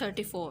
34۔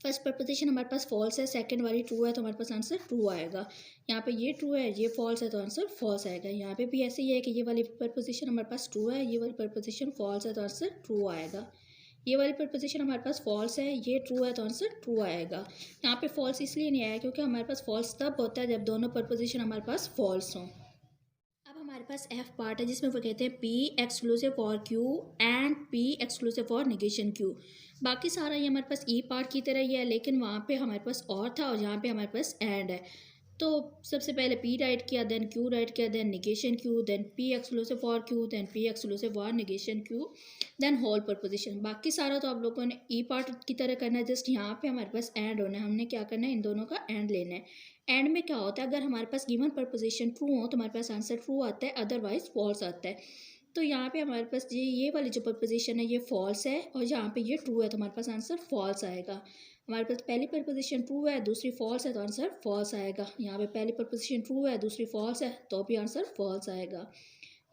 First preposition हमारे पास false है, second वाली ट्रू है तो हमारे पास आंसर ट्रू आएगा। यहाँ पे ये ट्रू है, ये फॉल्स है तो आंसर फॉल्स आएगा। यहाँ पे भी ऐसे ही है कि ये वाली प्रपोजिशन हमारे पास ट्रू है, ये वाली प्रपोजिशन फॉल्स है तो आंसर ट्रू आएगा। ये वाली प्रपोजिशन हमारे पास फॉल्स है, ये ट्रू है तो आंसर ट्रू आएगा। यहाँ पे फॉल्स इसलिए नहीं आया क्योंकि हमारे पास फॉल्स तब होता है जब दोनों प्रपोजिशन हमारे पास फॉल्स हों। अब हमारे पास एफ पार्ट है जिसमें वो कहते हैं P exclusive for Q and P exclusive for negation Q. बाकी सारा ये हमारे पास ई पार्ट की तरह ही है, लेकिन वहाँ पे हमारे पास और था और यहाँ पे हमारे पास एंड है। तो सबसे पहले पी राइट किया, देन क्यू राइट किया, then negation Q, then P exclusive for Q, then P exclusive for negation Q, then whole proposition. बाकी सारा तो आप लोगों ने ई पार्ट की तरह करना है, जस्ट यहाँ पे हमारे पास एंड होना है। हमने क्या करना है, इन दोनों का एंड लेना है। एंड में क्या होता है, अगर हमारे पास गिवन प्रपोजिशन ट्रू हो तो हमारे पास आंसर ट्रू आता है, अदरवाइज फॉल्स आता है। तो यहाँ पे हमारे पास ये वाली जो प्रपोजिशन है ये फॉल्स है और यहाँ पे ये ट्रू है तो हमारे पास आंसर फॉल्स आएगा। हमारे पास पहली प्रपोजिशन ट्रू है, दूसरी फॉल्स है तो आंसर फॉल्स आएगा। यहाँ पे पहली प्रपोजिशन ट्रू है, दूसरी फॉल्स है तो भी आंसर फॉल्स आएगा।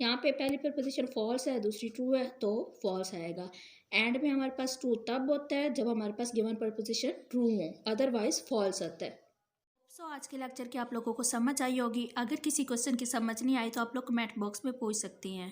यहाँ पे पहली प्रपोजिशन फॉल्स है, दूसरी ट्रू है तो फॉल्स आएगा। एंड में हमारे पास ट्रू तब होता है जब हमारे पास गिवन प्रपोजिशन ट्रू हो, अदरवाइज फॉल्स आता है। आज के लेक्चर की आप लोगों को समझ आई होगी। अगर किसी क्वेश्चन की समझ नहीं आई तो आप लोग कमेंट बॉक्स में पूछ सकती हैं।